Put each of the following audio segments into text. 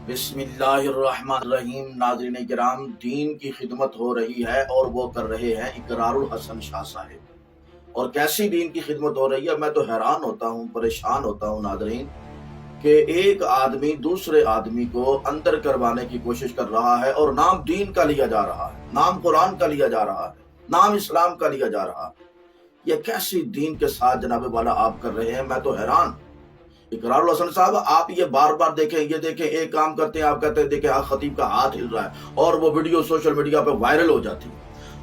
بسم اللہ الرحمن الرحیم۔ ناظرین کرام، دین کی خدمت ہو رہی ہے اور وہ کر رہے ہیں اقرار الحسن شاہ صاحب۔ اور کیسی دین کی خدمت ہو رہی ہے، میں تو حیران ہوتا ہوں، پریشان ہوتا ہوں ناظرین، کہ ایک آدمی دوسرے آدمی کو اندر کروانے کی کوشش کر رہا ہے اور نام دین کا لیا جا رہا ہے، نام قرآن کا لیا جا رہا ہے، نام اسلام کا لیا جا رہا ہے۔ یہ کیسی دین کے ساتھ جناب والا آپ کر رہے ہیں، میں تو حیران۔ اقرار الحسن صاحب، آپ یہ بار بار دیکھیں، یہ دیکھیں، ایک کام کرتے ہیں، آپ کہتے ہیں دیکھیں خطیب کا ہاتھ ہل رہا ہے اور وہ ویڈیو سوشل میڈیا پہ وائرل ہو جاتی ہے۔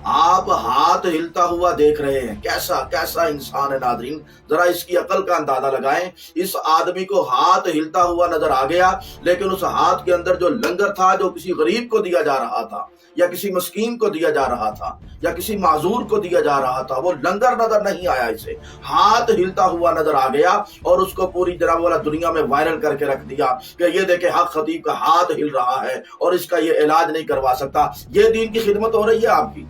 آپ ہاتھ ہلتا ہوا دیکھ رہے ہیں، کیسا انسان ہے ناظرین، ذرا اس کی عقل کا اندازہ لگائیں۔ اس آدمی کو ہاتھ ہلتا ہوا نظر آ گیا، لیکن اس ہاتھ کے اندر جو لنگر تھا، جو کسی غریب کو دیا جا رہا تھا یا کسی مسکین کو دیا جا رہا تھا یا کسی معذور کو دیا جا رہا تھا، وہ لنگر نظر نہیں آیا، اسے ہاتھ ہلتا ہوا نظر آ گیا اور اس کو پوری جناب والا دنیا میں وائرل کر کے رکھ دیا کہ یہ دیکھیں حق خطیب کا ہاتھ ہل رہا ہے اور اس کا یہ علاج نہیں کروا سکتا۔ یہ دین کی خدمت ہو رہی ہے آپ کی،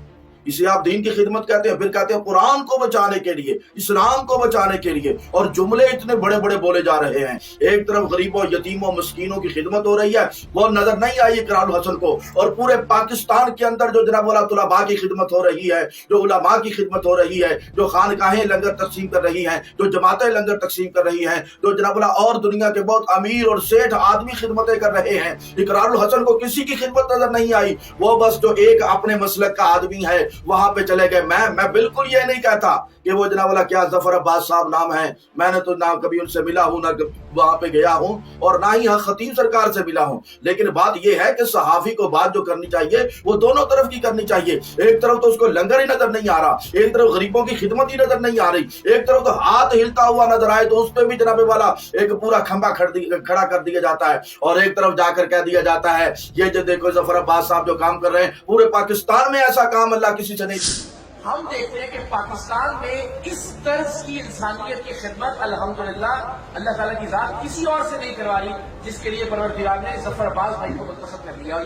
اسے آپ دین کی خدمت کہتے ہیں۔ پھر کہتے ہیں قرآن کو بچانے کے لیے، اسلام کو بچانے کے لیے، اور جملے اتنے بڑے بڑے بولے جا رہے ہیں۔ ایک طرف غریبوں، یتیموں، مسکینوں کی خدمت ہو رہی ہے، وہ نظر نہیں آئی اقرار الحسن کو، اور پورے پاکستان کے اندر جو جناب والا طلباء کی خدمت ہو رہی ہے، جو علماء کی خدمت ہو رہی ہے، جو خانقاہیں لنگر تقسیم کر رہی ہیں، جو جماعتیں لنگر تقسیم کر رہی ہیں، جو جناب والا اور دنیا کے بہت امیر اور سیٹھ آدمی خدمتیں کر رہے ہیں، اقرار الحسن کو کسی کی خدمت نظر نہیں آئی۔ وہ بس جو ایک اپنے مسلک کا آدمی ہے وہاں پہ چلے گئے۔ میں بالکل یہ نہیں کہتا کہ وہ جناب والا کیا ظفر عباس صاحب نام ہے، میں نے تو نہ کبھی ان سے ملا ہوں، نہ وہاں پہ گیا ہوں، اور نہ ہی خطیب سرکار سے ملا ہوں، لیکن بات یہ ہے کہ صحافی کو بات جو کرنی چاہیے وہ دونوں طرف کی کرنی چاہیے۔ ایک طرف تو اس کو لنگر ہی نظر نہیں آ رہا، ایک طرف غریبوں کی خدمت ہی نظر نہیں آ رہی، ایک طرف تو ہاتھ ہلتا ہوا نظر آئے تو اس پہ بھی جناب والا ایک پورا کھمبا کھڑا کر دیا جاتا ہے، اور ایک طرف جا کر کہہ دیا جاتا ہے یہ جو دیکھو ظفر عباس صاحب جو کام کر رہے ہیں، پورے پاکستان میں ایسا کام اللہ کسی سے نہیں۔ ہم دیکھتے ہیں کہ پاکستان میں اس طرز کی انسانیت کی خدمت الحمدللہ اللہ تعالیٰ کی ذات کسی اور سے نہیں کروا رہی، جس کے لیے پروردگار نے ظفر عباس بھائی کو منتخب کر لیا۔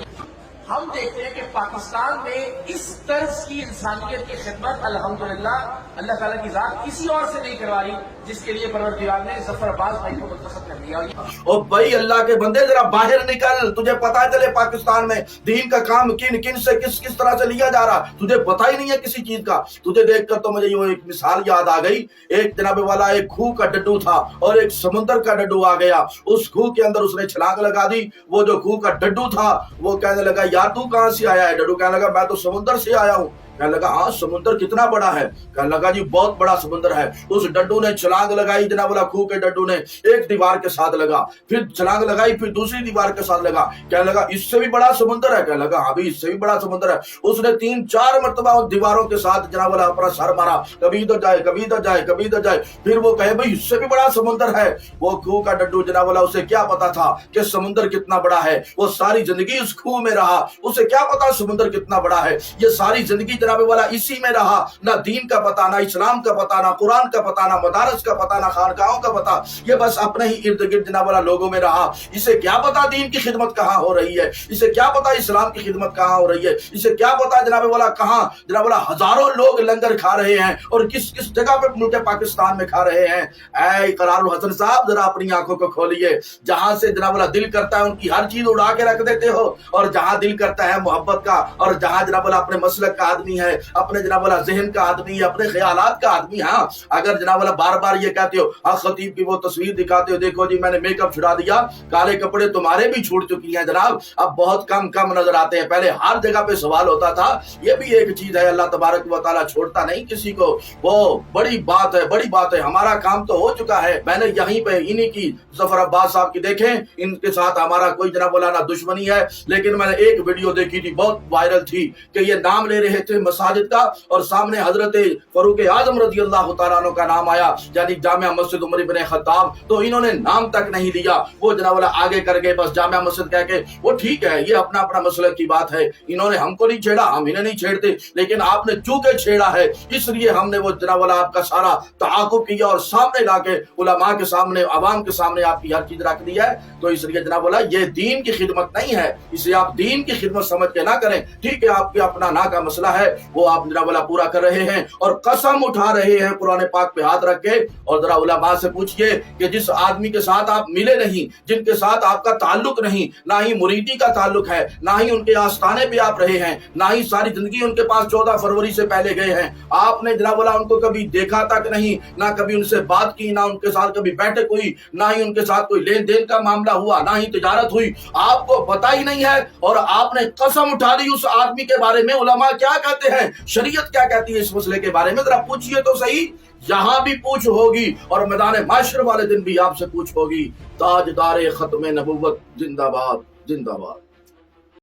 ہم دیکھتے ہیں کہ پاکستان میں اس طرز کی انسانیت کی خدمت الحمدللہ اللہ تعالیٰ کی ذات کسی اور سے نہیں کروا رہی، جس کے لیے پروردگار نے ظفر عباس بھائی کو منتخب کر لیا۔ او بھائی اللہ کے بندے، ذرا باہر نکل، تجھے پتا چلے پاکستان میں دین کا کام کن سے کس طرح سے لیا جا رہا، تجھے پتا ہی نہیں ہے کسی چیز کا۔ تجھے دیکھ کر تو مجھے یہ ایک مثال یاد آ گئی، ایک جناب والا ایک کھو کا ڈڈو تھا اور ایک سمندر کا ڈڈو آ گیا، اس کھو کے اندر اس نے چھلانگ لگا دی۔ وہ جو کھو کا ڈڈو تھا وہ کہنے لگا یار تو کہاں سے آیا ہے؟ ڈڈو کہنے لگا میں تو سمندر سے آیا ہوں۔ کہنے لگا ہاں سمندر کتنا بڑا ہے؟ کہنے لگا جی بہت بڑا سمندر ہے۔ اس ڈڈو نے چھلانگ لگائی، جناب والا کھو کے ڈڈو نے ایک دیوار کے ساتھ لگا، پھر چھلانگ لگائی، پھر دوسری دیوار کے ساتھ لگا۔ کہنے لگا اس سے بھی بڑا سمندر ہے؟ کہنے لگا ہاں بھی اس سے بھی بڑا سمندر ہے۔ اس نے 3-4 مرتبہ ان دیواروں کے ساتھ جناب والا اپنا سر مارا، کبھی ادھر جائے کبھی ادھر جائے کبھی ادھر جائے، پھر وہ کہے بھائی اس سے بھی بڑا سمندر ہے۔ وہ کھو کا ڈڈو جناب والا اسے کیا پتا تھا کہ سمندر کتنا بڑا ہے؟ وہ ساری زندگی اس کھو میں رہا، اسے کیا پتا سمندر کتنا بڑا ہے؟ یہ ساری زندگی جناب والا اسی میں رہا، نہ دین کا پتا، نہ اسلام کا پتا، نہ قرآن کا پتا، نہ مدارس کا پتا، نہ خانقاہوں کا پتا، یہ بس اپنے ہی ارد گرد جناب والا لوگوں میں رہا۔ اسے کیا پتا دین کی خدمت کہاں ہو رہی ہے، اسے کیا پتا اسلام کی خدمت کہاں ہو رہی ہے، اسے کیا پتا جناب والا کہاں جناب والا ہزاروں لوگ لنگر کھا رہے ہیں اور کس جگہ پہ ملک پاکستان میں کھا رہے ہیں۔ اے اقرار الحسن صاحب، ذرا اپنی آنکھوں کو کھولیے، جہاں سے جناب والا دل کرتا ہے ان کی ہر چیز اڑا کے رکھ دیتے ہو، اور جہاں دل کرتا ہے محبت کا، اور جہاں جناب والا اپنے مسلک کا آدمی ہے، اپنے جناب والا ذہن کا آدمی ہے، اپنے خیالات کا آدمی ہے، ہاں اگر جناب والا بار بار یہ کہتے ہو، حق خطیب کی وہ تصویر دکھاتے ہو، دیکھو جی میں نے میک اپ چھڑا دیا، کالے کپڑے تمہارے بھی چھوڑ چکی ہیں جناب، اب بہت کم نظر آتے ہیں، پہلے ہر جگہ پہ سوال ہوتا تھا۔ یہ بھی ایک چیز ہے، اللہ تبارک و تعالیٰ چھوڑتا نہیں کسی کو، وہ بڑی بات ہے، ہمارا کام تو ہو چکا ہے۔ میں نے یہیں پہ انہی کی ظفر عباس صاحب کی دیکھیں، ان کے ساتھ ہمارا کوئی جناب والا نہ دشمنی ہے، لیکن میں نے ایک ویڈیو دیکھی تھی بہت وائرل تھی کہ یہ نام لے رہے تھے مساجد کا، اور سامنے حضرت فاروق اعظم رضی اللہ تعالیٰ عنہ کا نام آیا، یعنی جامع مسجد عمر بن خطاب، تو انہوں نے نام تک نہیں لیا، وہ جناب والا آگے کر گئے بس جامع مسجد کہہ کے، وہ ٹھیک ہے یہ اپنا مسئلہ کی بات ہے، انہوں نے ہم کو نہیں چھیڑا، ہم انہیں نہیں چھیڑتے، لیکن آپ نے چونکہ چھیڑا ہے اس لیے ہم نے وہ جناب والا آپ کا سارا تعاقب کیا اور سامنے لا کے علماء کے سامنے، عوام کے سامنے آپ کی ہر چیز رکھ دی ہے۔ تو اس لیے جناب والا یہ دین کی خدمت نہیں ہے، اسے آپ دین کی خدمت سمجھ کے نہ کریں۔ ٹھیک ہے آپ کے اپنا نا کا مسئلہ ہے، وہ آپ جناب والا پورا کر رہے ہیں اور قسم اٹھا رہے ہیں قرآن پاک پہ ہاتھ رکھ کے. اور ذرا علماء سے پوچھئے کہ جس آدمی کے ساتھ آپ ملے نہیں, جن کے ساتھ آپ کا تعلق نہیں, نہ ہی مریدی کا تعلق ہے, نہ ہی ان کے آستانے پہ آپ رہے ہیں, نہ ہی ساری زندگی ان کے پاس 14 فروری سے پہلے گئے ہیں, آپ نے جناب والا ان کو کبھی دیکھا تک نہیں, نہ کبھی ان سے بات کی, نہ ان کے ساتھ کبھی بیٹھک ہوئی, نہ ہی ان کے ساتھ کوئی لین دین کا معاملہ ہوا, نہ ہی تجارت ہوئی, آپ کو پتہ ہی نہیں ہے, اور آپ نے قسم اٹھا لی اس آدمی کے بارے میں. علماء کیا کہتے ہیں, شریعت کیا کہتی ہے اس مسئلے کے بارے میں؟ ذرا پوچھئے تو صحیح. یہاں بھی پوچھ ہوگی اور میدان معاشر والے دن بھی آپ سے پوچھ ہوگی. تاجدار ختم نبوت زندہ باد, زندہ باد.